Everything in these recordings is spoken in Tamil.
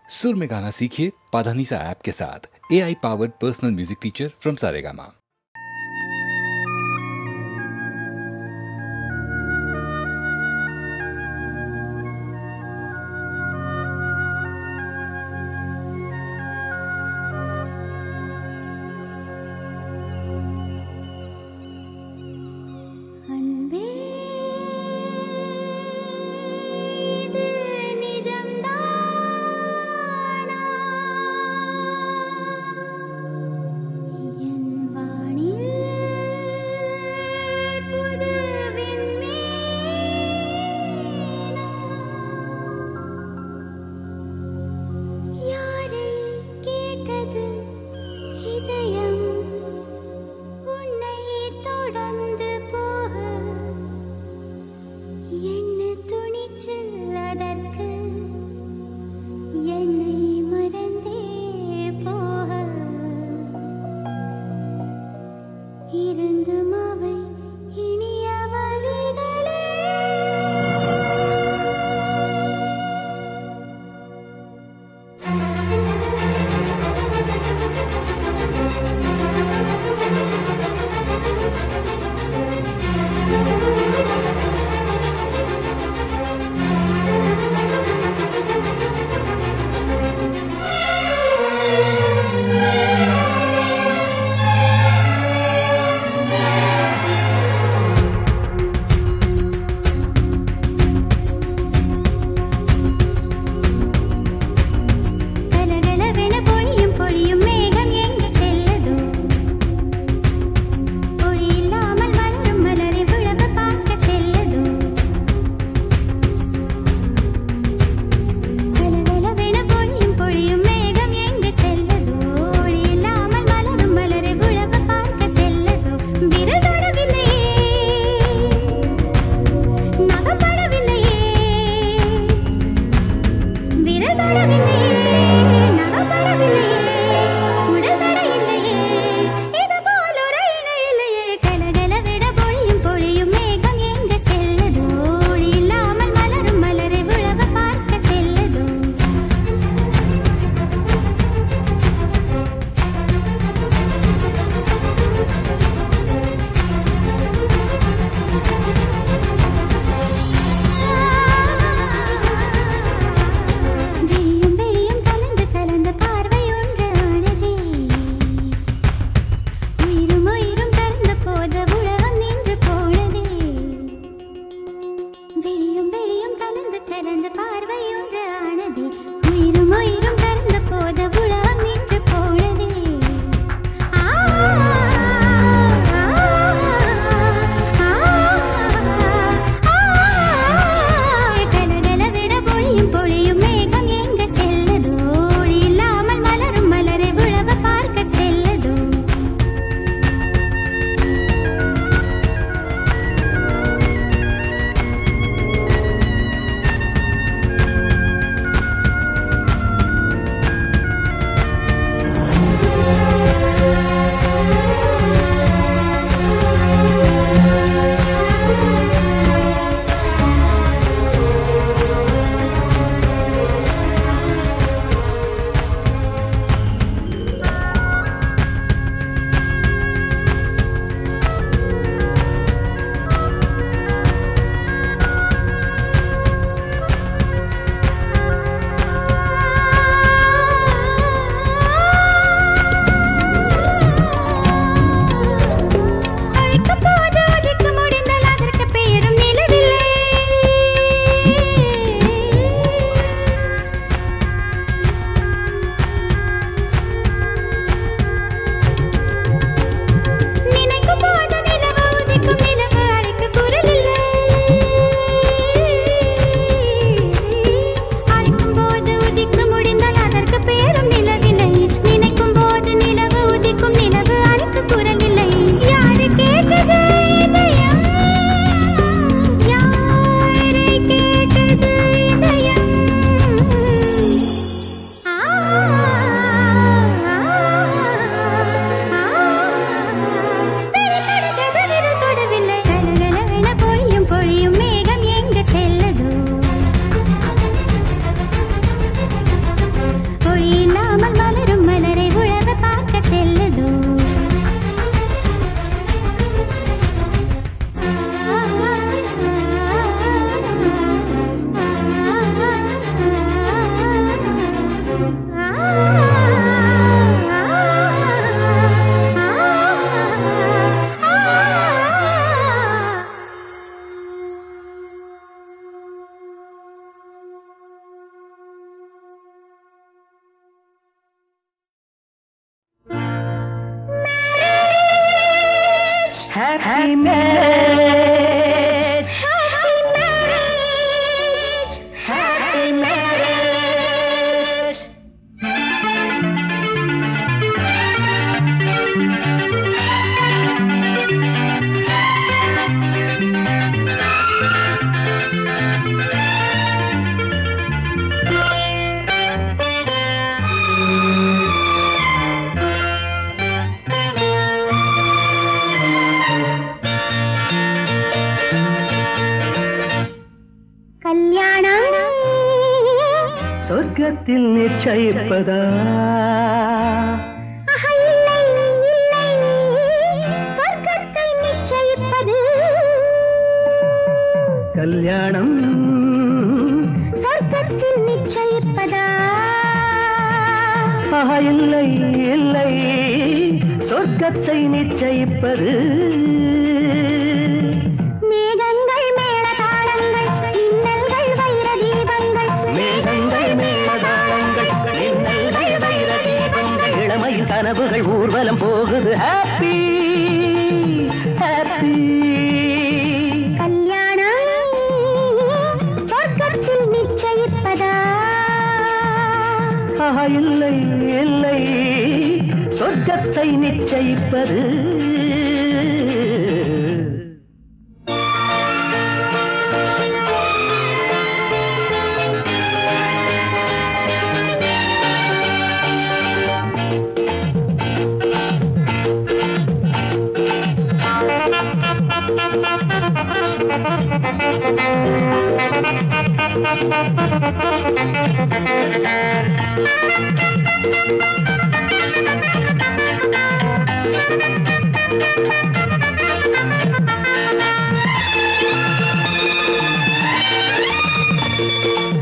सुर में गाना सीखिए पाधानीसा ऐप के साथ। AI powered personal music teacher from Saregama. விழியும் happy marriage. Happy marriage. Happy marriage. சொர்க்கத்தில் நிச்சயிப்பதா? இல்லை இல்லை சொர்க்கத்தை நிச்சயிப்பது. கல்யாணம் சொர்க்கத்தில் நிச்சயிப்பதா? இல்லை இல்லை சொர்க்கத்தை நிச்சயிப்பது. மேகங்கள் மேளதாளங்கள் மின்னல்கள் வைர தீபங்கள். மேகங்கள் மேளதாளங்கள் மின்னல்கள் வைர தீபங்கள். இளமையின் கனவுகள் ஊர்வலம் போகுது. Happy happy. கல்யாணம் சொர்க்கத்தில் நிச்சயிப்பதா? இல்லை இல்லை சொர்க்கத்தை நிச்சயிப்பது.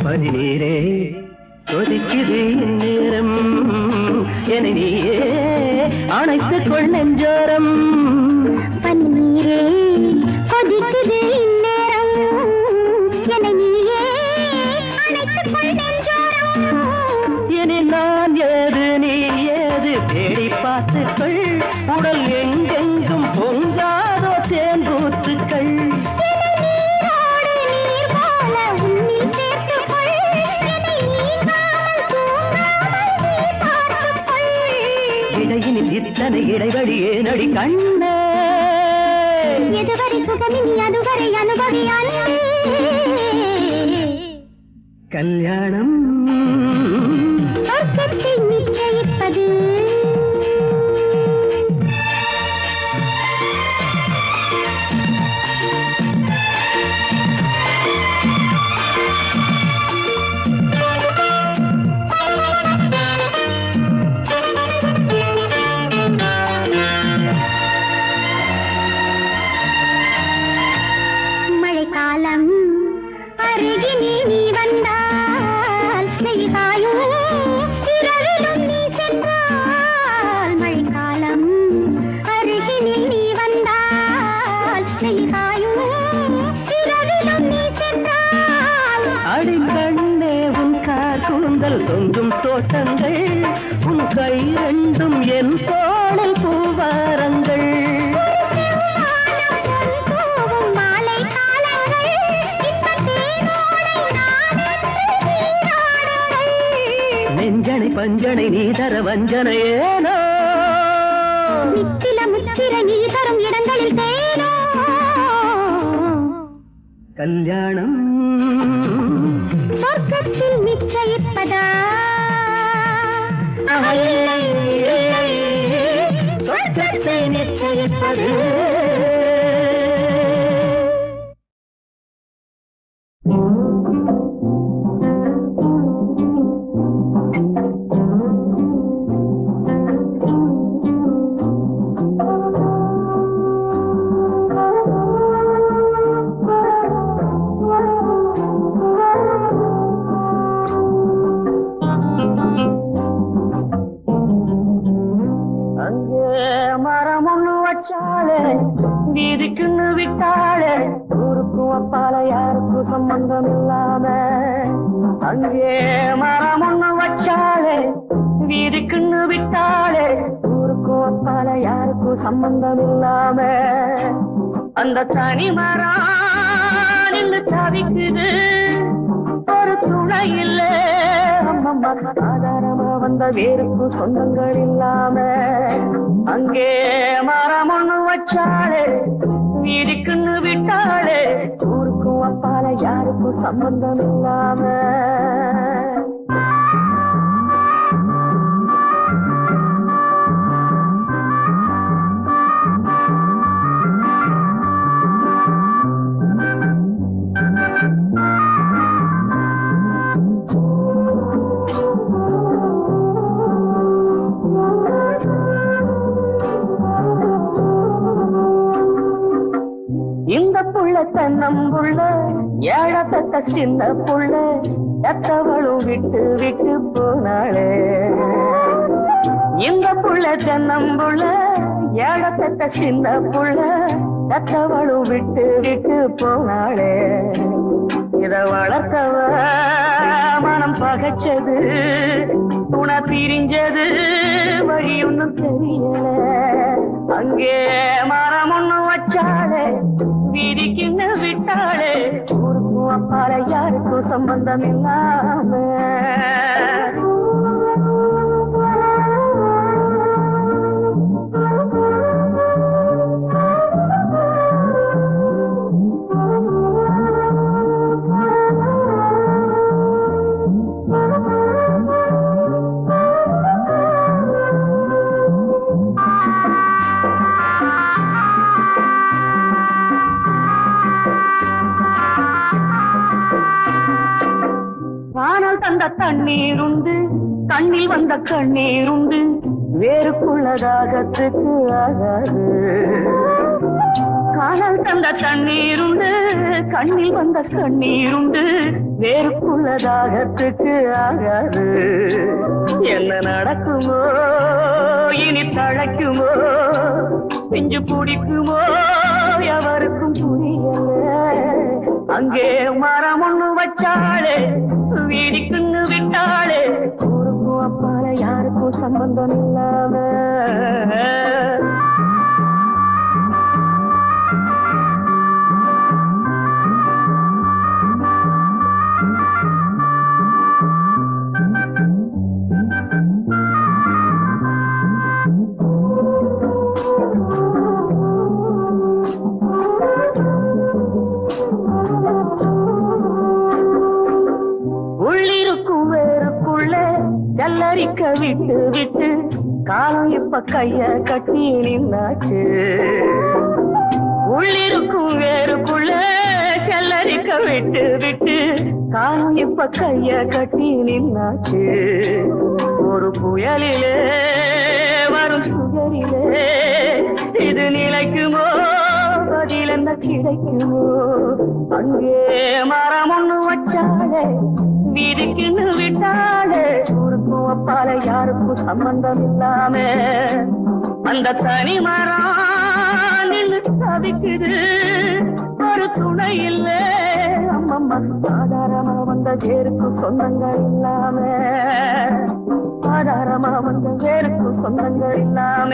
பனிநீரே கொதிக்குது நேரம், என நீயே அணைத்துக் கொள் நெஞ்சோரம். பனிநீரே கொதிக்குது இந்நேரம், என நீயே அணைத்துக் கொள் நெஞ்சோரம். இனி நான் ஏது நீ ஏது தேடி பார்த்துக்கள். உடல் எங்கெங்கும் பொங்காதோ தேங்கூற்றுக்கள். இடையினில் இத்தனை இடைவெளி ஏனடி கண்ணே? எதுவரை சுகமினி அதுவரை அனுபவியான். கல்யாணம் சொர்க்கத்தை நிச்சயிப்பது. மழைக்காலம் அருகினில் நீ வந்தால் நெய்காயும் இரவிலும் நீ சென்றால். மழைக்காலம் அருகினில் நீ வந்தால் நெய்காயும் இரவிலும் நீ சென்றால். அடிக்கண்ணே உன் கார் கூந்தல் தொங்கும் தோட்டங்கள், உன் கை ரெண்டும் என் தோளில் பூவாரங்கள். நெஞ்சனை பஞ்சனை நீ தர வஞ்சனை ஏனோ? நித்தில முத்திர நீ தரும் இடங்களில் தேனோ? கல்யாணம் சொர்க்கத்தில் நிச்சயிப்பதா? இல்லை இல்லை சொர்க்கத்தை நிச்சயிப்பது. வீதிக்குன்னு விட்டாளே ஊருக்கும் அப்பால யாருக்கும் சம்பந்தம் இல்லாம. அங்கே மரம் ஒண்ணு வச்சாளே வீதிக்குன்னு விட்டாளே ஊருக்கும் அப்பால யாருக்கும் யாருக்கும் சம்பந்தம் இல்லாம அந்த தனி மரம் நின்று தவிக்குது ஒரு துணை இல்ல அம்மம்மா ஆதாரமா வந்த வேருக்கும் சொந்தங்கள் இல்லாம அங்கே மரம் ஒண்ணு வச்சாலே வீடுக்குன்னு விட்டாலே ஊருக்கும் அப்பால யாருக்கும் சம்பந்தம் இல்லாம இந்த புள்ள தன்னம்புள்ள ஏழத்தட்ட சின்ன புள்ள எத்தவளும் விட்டு விட்டு போனாளே இந்த புள்ள தன்னம்புள்ள ஏழத்தட்ட சின்ன புள்ள எத்தவளும் விட்டு விட்டு போனாளே இத வளர்த்தவ மனம் பகைச்சது துணை பிரிஞ்சது வழி ஒன்னும் தெரியல அங்கே மரம் ஒண்ணு வச்சாலே வீதிக்குன்னு விட்டாலே ஊருக்கும் அப்பால யாருக்கும் சம்பந்தம் இல்லாம தந்த தண்ணீர் உண்டு கண்ணில் வந்த கண்ணீர் உண்டு வேறுக்குள்ளதாகத்துக்கு ஆகாது காணல் தந்த தண்ணீர் உண்டு கண்ணில் வந்த கண்ணீர் உண்டு வேறுக்குள்ளதாகத்துக்கு ஆகாது என்ன நடக்குமோ இனி தழைக்குமோ பிஞ்சு பிடிக்குமோ எவருக்கும் புரியல அங்கே மரம் ஒண்ணு வச்சாலே வீடிக்குன்னு விட்டாலே ஊருக்கும் அப்பால யாருக்கும் சம்பந்தம் இல்லாம உள்ளிருக்கும் வேருக்குள்ள ஜல்லரிக்க விட்டு விட்டு காலம் இப்ப கைய கட்டி நின்னாச்சு உள்ளிருக்கும் வேருக்குள்ள ஜல்லரிக்க விட்டு விட்டு காலம் இப்ப கைய கட்டி நின்னாச்சு ஒரு புயலிலே வரும் சுகரிலே இது நிலைக்குமோ பதில் என்ன கிடைக்குமோ அங்கே மரம் ஒண்ணு வச்சாலே வீடுக்குன்னு விட்டாலே ஊருக்கும் அப்பால யாருக்கும் சம்பந்தம் இல்லாம அந்த தனி மரம் நின்று தவிக்குது ஒரு துணை இல்ல அம்மம்மா ஆதாரமா வந்த வேருக்கும் சொந்தங்கள் இல்லாம ஆதாரமா வந்த வேருக்கும் சொந்தங்கள் இல்லாம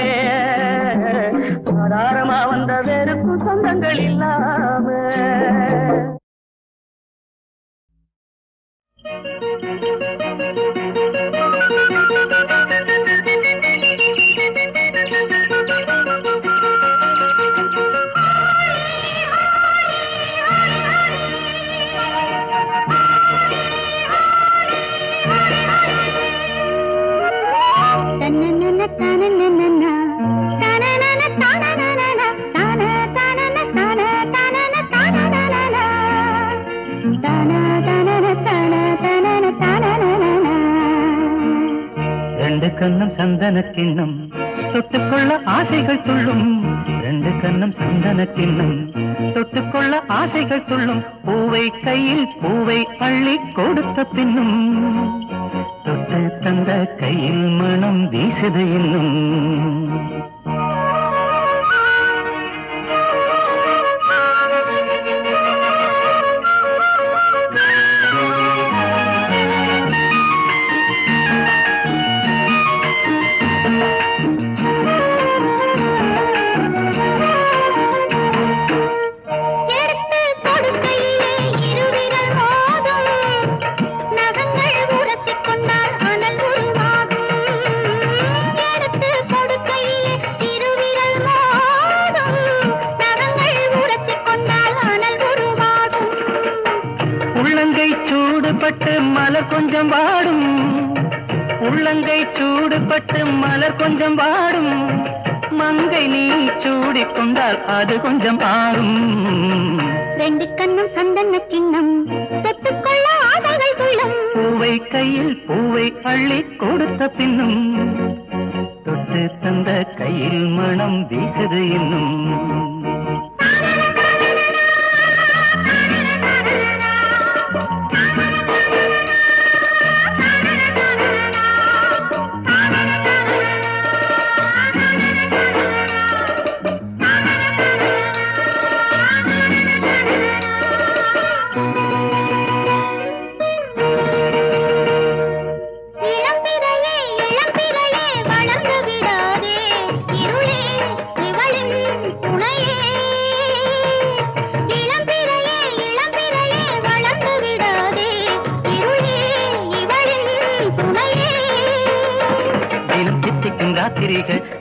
ஆதாரமா வந்த வேருக்கும் சொந்தங்கள் இல்லாம கண்ணம் சந்தன கிண்ணம் தொட்டுக்கொள்ள ஆசைகள் துள்ளும் ரெண்டு கண்ணம் சந்தன கிண்ணம் தொட்டுக்கொள்ள ஆசைகள் துள்ளும் பூவை கையில் பூவை அள்ளி கொடுத்த பின்னும் தொட்டு தந்த கையில் மனம் வீசுது இன்னும் கொஞ்சம் வாடும், உள்ளங்கை சூடுபட்டு மலர் கொஞ்சம் வாடும், மங்கை நீ சூடிக் கொண்டால் அது கொஞ்சம் ஆறும். ரெண்டு கண்ணும் சந்தன கிண்ணம் தொட்டுக்கொள்ள ஆசைகள் துள்ளும். பூவை கையில் பூவை அள்ளி கொடுத்த பின்னும் தொட்டு தந்த கையில் மனம் வீசுது இன்னும்.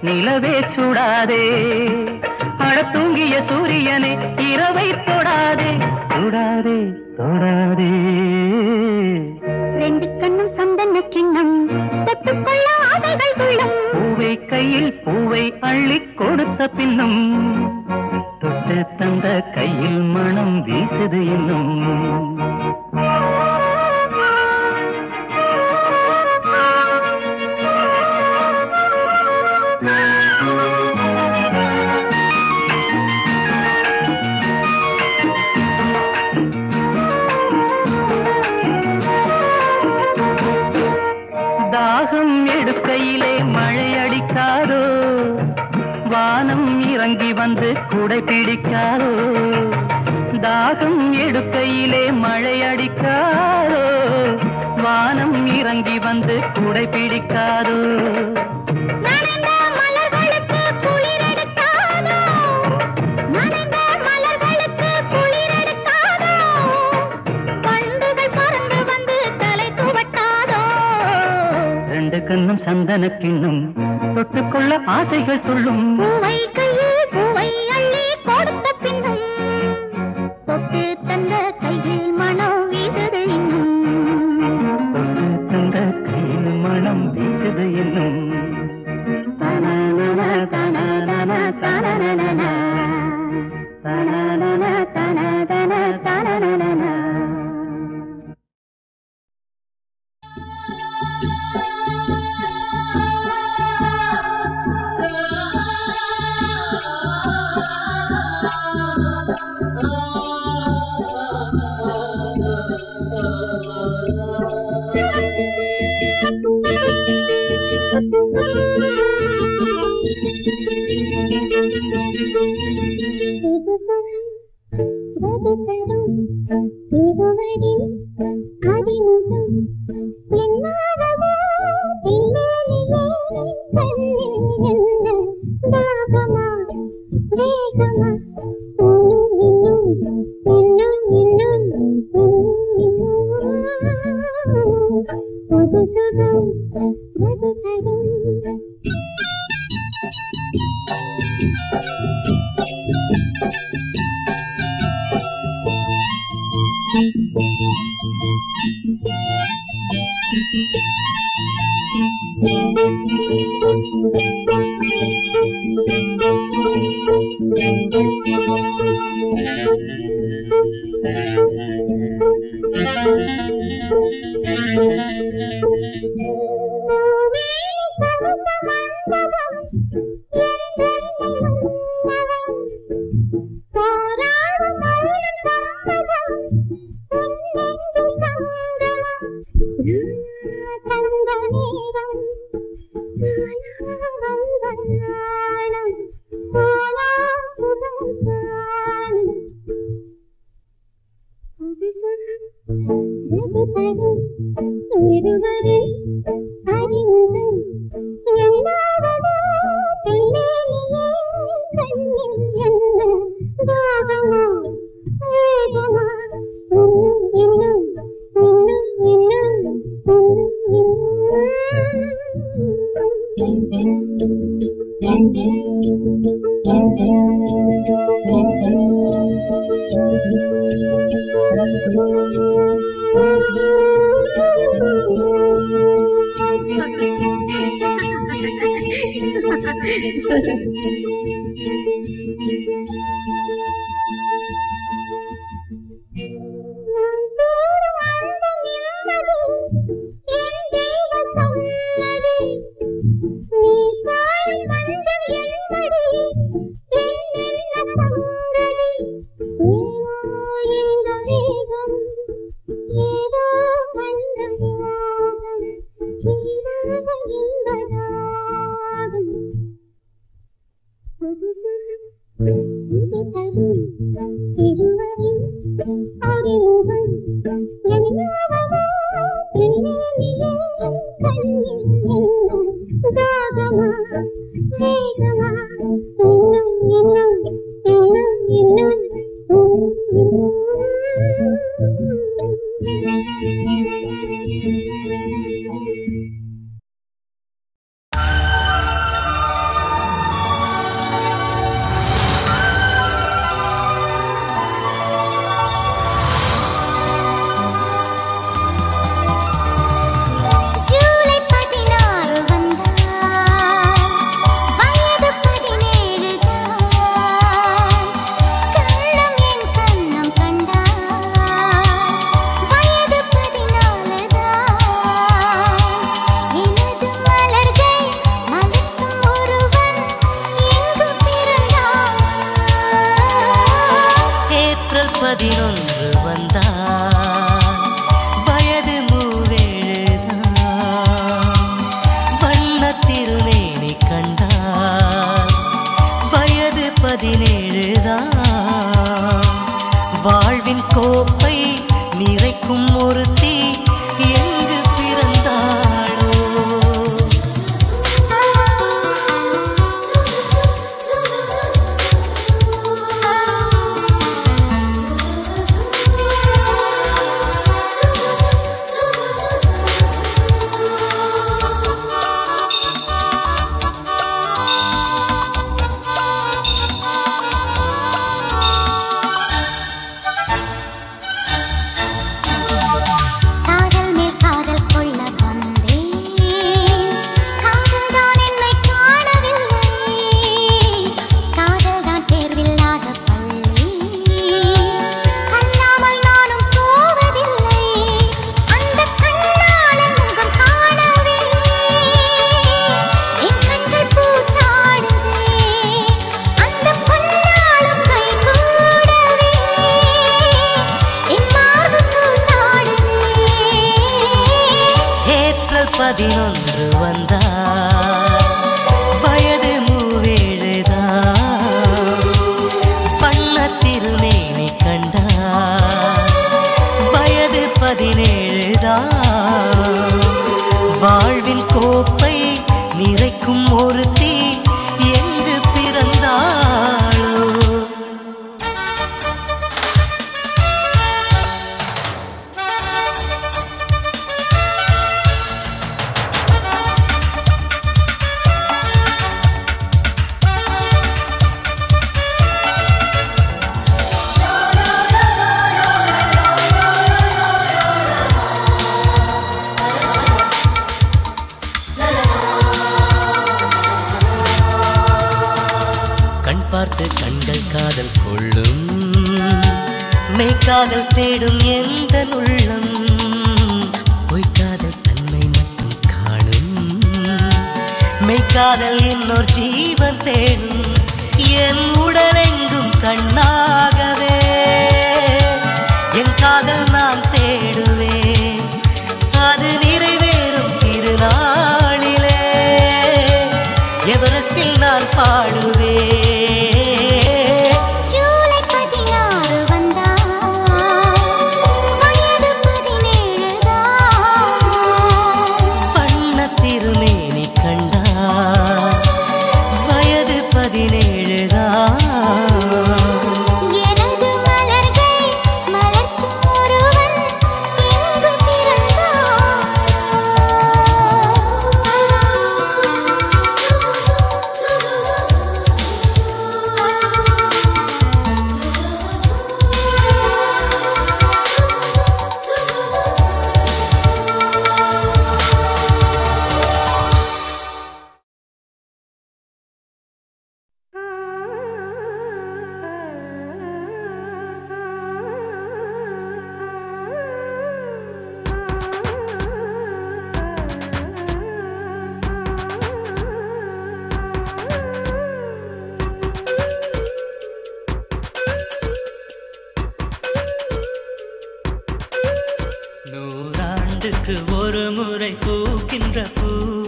நிலவே சூடாதே, அட தூங்கிய சூரியனே இரவை தொடாதே, சூடாதே தொடாதே. ரெண்டு கண்ணும் சந்தன கிண்ணம் தொட்டுக்கொள்ள ஆசைகள் துள்ளும். பூவை கையில் பூவை அள்ளி கொடுத்த பின்னும் தொட்டு தந்த கையில் மனம் வீசுது இன்னும். தாகம் எடுக்கையிலே மழை அடிக்காதோ, வானம் இறங்கி வந்து குடை பிடிக்காதோ. தாகம் எடுக்கையிலே மழை அடிக்காதோ, வானம் இறங்கி வந்து குடை பிடிக்காதோ. கண்ணும் சந்தன கிண்ணும் தொட்டுக்கொள்ள ஆசைகள் துள்ளும். பூவை கையில் பூவை அள்ளி கொடுத்த பின்னும் தொட்டு தந்த கையில் மனம் வீசுது இன்னும். தொட்டு தந்த கையில் மனம் வீசுது இன்னும். தனனன தனனன தனனன தனனன தனனன தனனன. எனது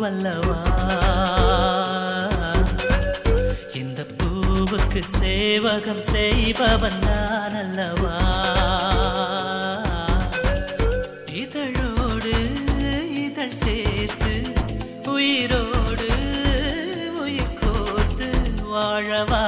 பூவல்லவா இந்த பூவுக்கு சேவகம் செய்பவன் நான் அல்லவா இதழோடு இதழ் சேர்த்து உயிரோடு உயிர் கோர்த்து வாழவா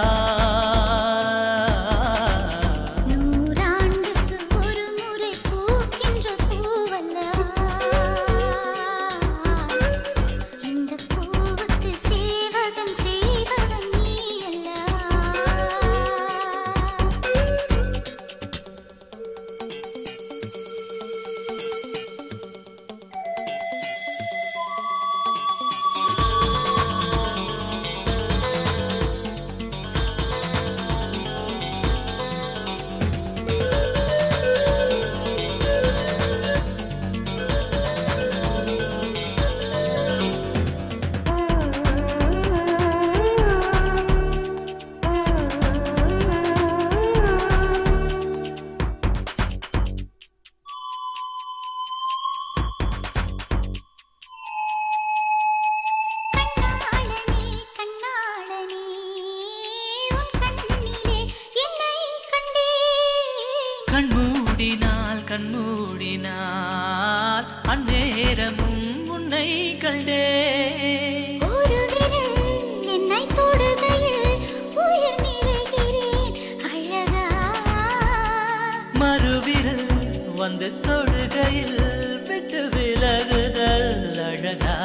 கண்மூடினால் அந்நேரமும் உன்னை கண்டே ஒரு விரல் என்னை தொடுகையில் உயிர் நிறைகிறேன் அழகா மறுவிரல் வந்து தொடுகையில் விட்டு விலகுதல் அழகா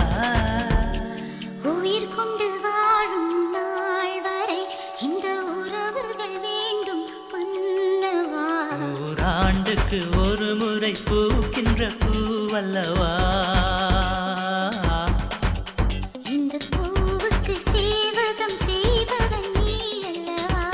உயிர் கொண்டு வாழும் நாள் வரை இந்த உறவுகள் வேண்டும் மன்னவா ஓராண்டுக்கு ஒரு முறை பூக்கின்ற பூவல்லவா இந்த பூவுக்கு சேவகம் செய்பவன் நீ அல்லவா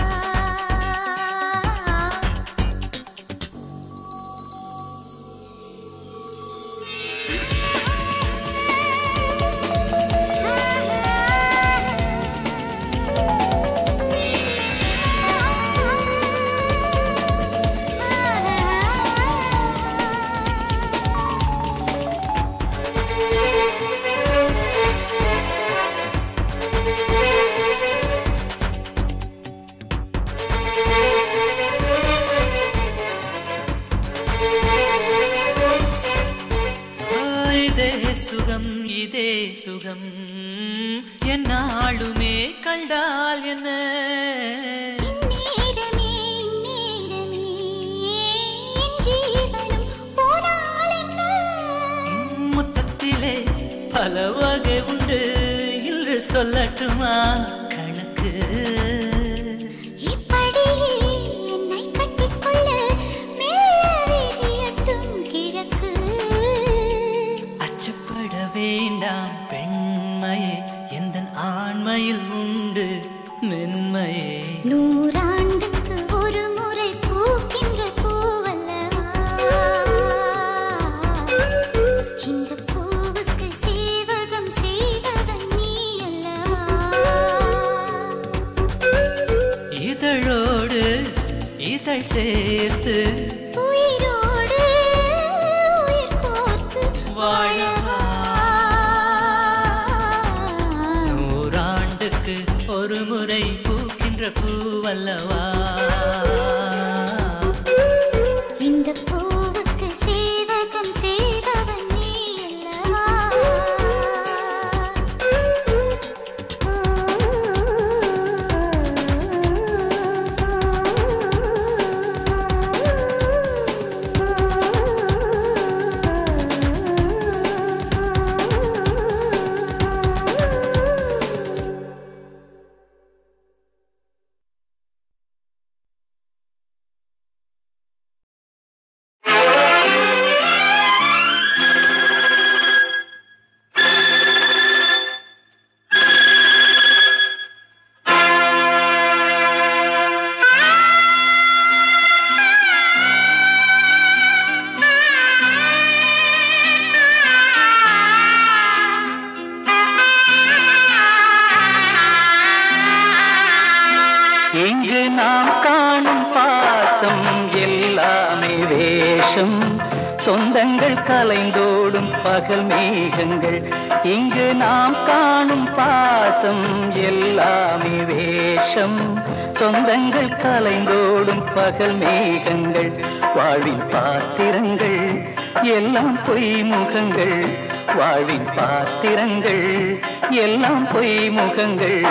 சுகம் இதே சுகம் என்னாலுமே கண்டால் என்ன இந்நேரமே இந்நேரமே என் ஜீவனும் போனால் என்ன முத்தத்திலே பல வகை உண்டு இன்று சொல்லட்டுமா கணக்கு இப்படியே என்னை கட்டிக்கொள்ள மெல்ல விழியட்டும் கிழக்கு அச்சப்பட வேண்டாம் பெண்மையே எந்தன் ஆண்மையில் உண்டு மென்மையே நூறாண்டுக்கு ஒரு முறை பூக்கின்ற பூவல்லவா இந்த பூவுக்கு சேவகம் செய்தவன் நீ அல்லவா இதழோடு இதழ் சேர்த்து உயிரோடு உயிர் கோர்த்து வாழவா நூறாண்டுக்கு ஒரு முறை பூக்கின்ற பூவல்லவா இந்த பூவுக்கு சேவகம் செய்தவன் நீ அல்லவா இங்கு நாம் காணும் பாசம் எல்லாமே வேஷம் சொந்தங்கள் கலைந்தோடும் பகல் மேகங்கள். இங்கு நாம் காணும் பாசம் எல்லாமே வேஷம். சொந்தங்கள் கலைந்தோடும் பகல் மேகங்கள். வாழ்வின் பாத்திரங்கள் எல்லாம் பொய் முகங்கள். வாழ்வின் பாத்திரங்கள் எல்லாம் பொய் முகங்கள்.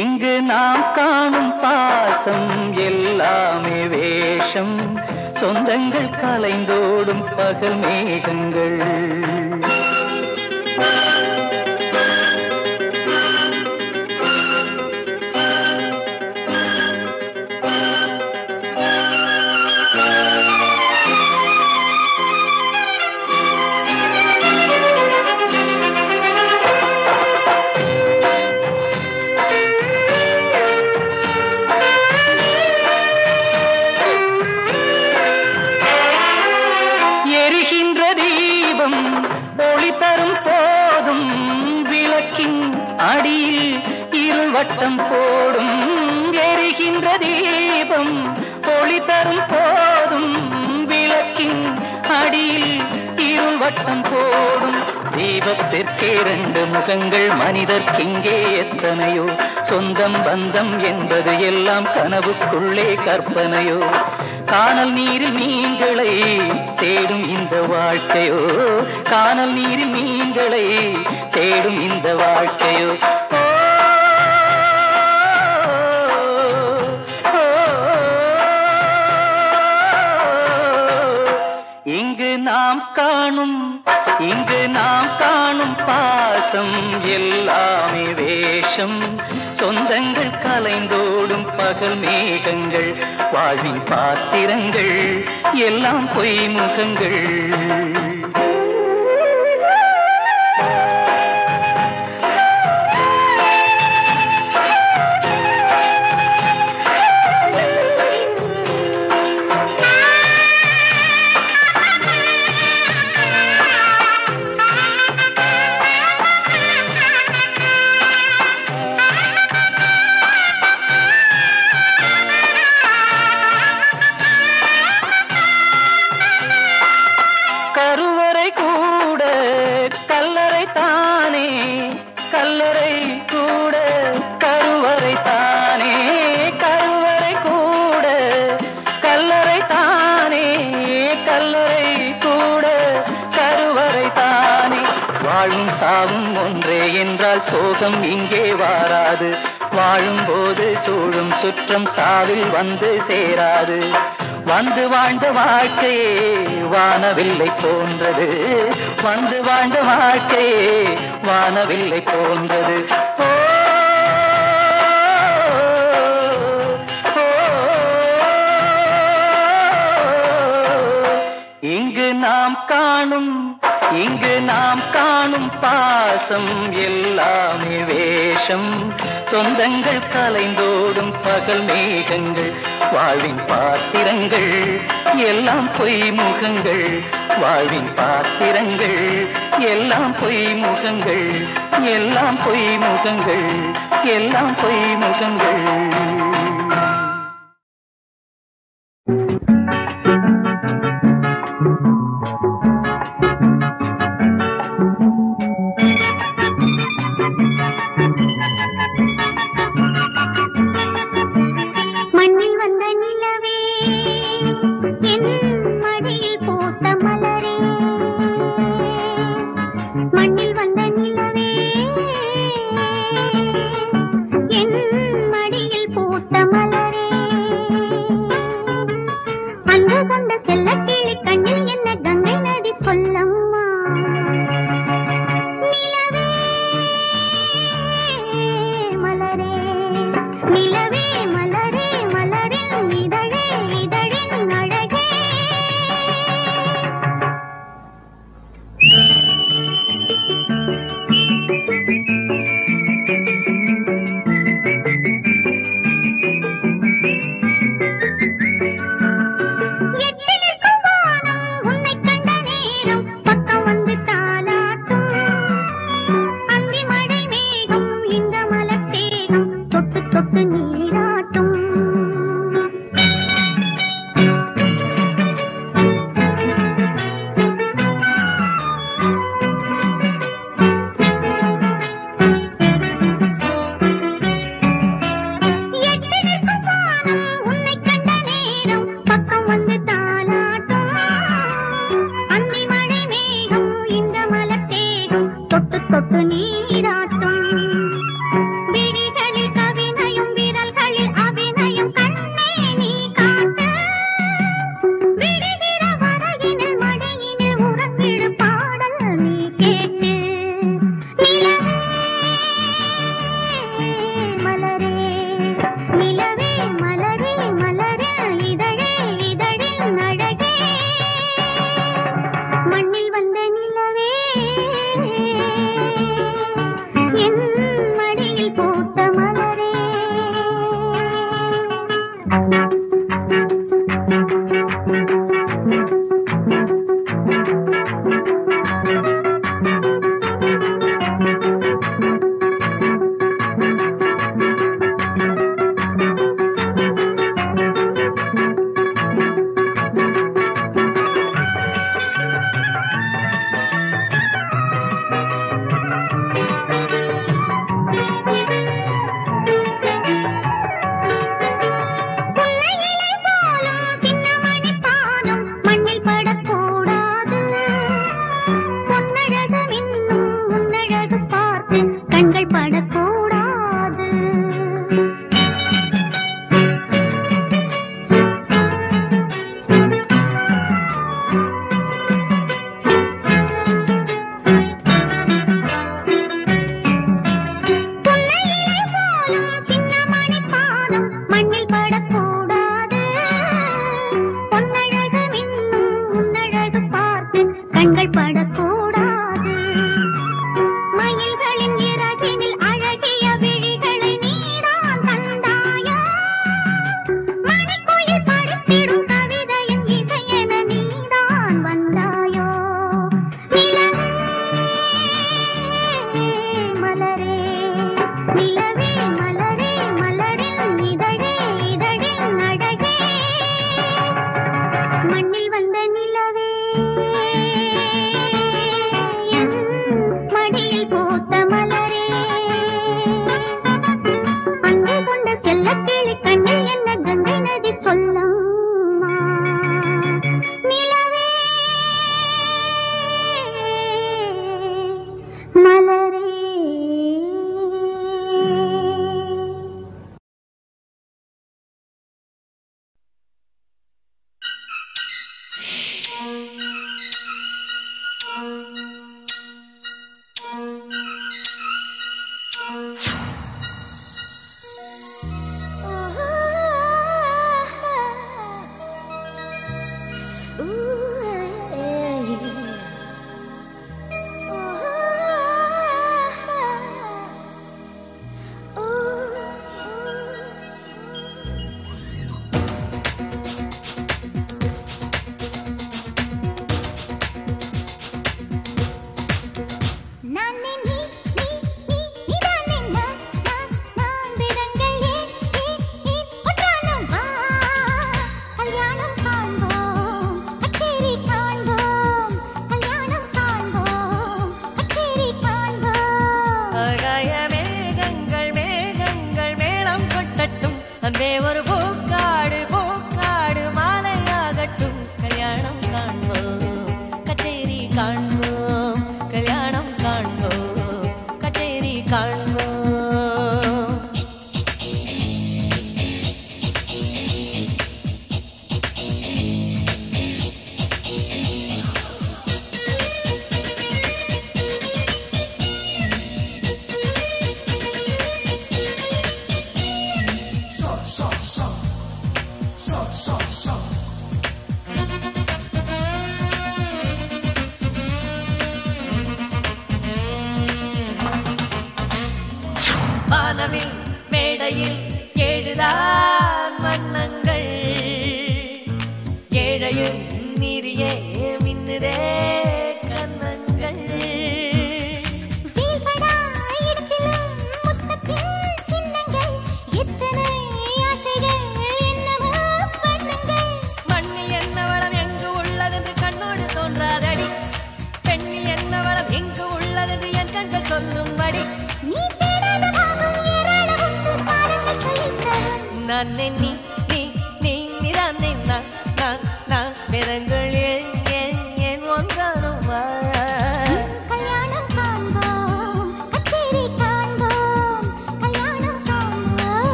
இங்கு நாம் காணும் பாசம் எல்லாமே வேஷம். சொந்தங்கள் கலைந்தோடும் பகல் மேகங்கள். வட்டம் போடும் எரிகின்ற தீபம் ஒளி தரும் போதும் விளக்கின் அடியில் இருள் வட்டம் போடும். தீபத்திற்கு இரண்டு முகங்கள் மனிதர்க்கிங்கே எத்தனையோ. சொந்தம் பந்தம் என்பது எல்லாம் கனவுக்குள்ளே கற்பனையோ. காணல் நீரில் மீன்களை தேடும் இந்த வாழ்க்கையோ. காணல் நீரில் மீன்களை தேடும் இந்த வாழ்க்கையோ. இங்கு நாம் காணும் பாசம் எல்லாமே வேஷம். சொந்தங்கள் கலைந்தோடும் பகல் மேகங்கள். வாழ்வின் பாத்திரங்கள் எல்லாம் பொய் முகங்கள். சாவும் ஒன்றே என்றால் சோகம் இங்கே வாராது. வாழும்போது சூழும் சுற்றம் சாவில் வந்து சேராது. வந்து வாழ்ந்த வாழ்க்கையே வானவில்லை போன்றது. வந்து வாழ்ந்த வாழ்க்கையே வானவில்லை போன்றது. இங்கு நாம் காணும் பாசம் எல்லாமே வேஷம். சொந்தங்கள் கலைந்தோடும் பகல் மேகங்கள். வாழ்வின் பாத்திரங்கள் எல்லாம் பொய் முகங்கள். வாழ்வின் பாத்திரங்கள் எல்லாம் பொய் முகங்கள். எல்லாம் பொய் முகங்கள். எல்லாம் பொய் முகங்கள். மடியில் போ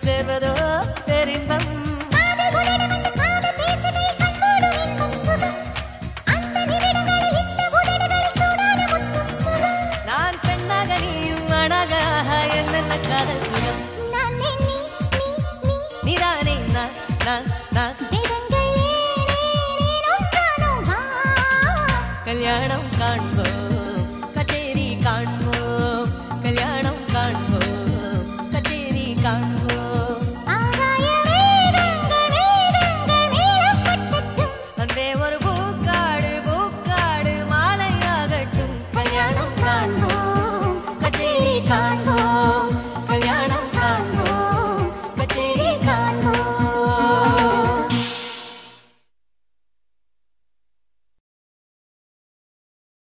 சேர்வதோ பெரின்பம். நான் பெண்ணாக நீயும் அழகாக என்னென்ன காதல் சுகம். நீதானே நான் நான் நான் கல்யாணம் காண்போம்.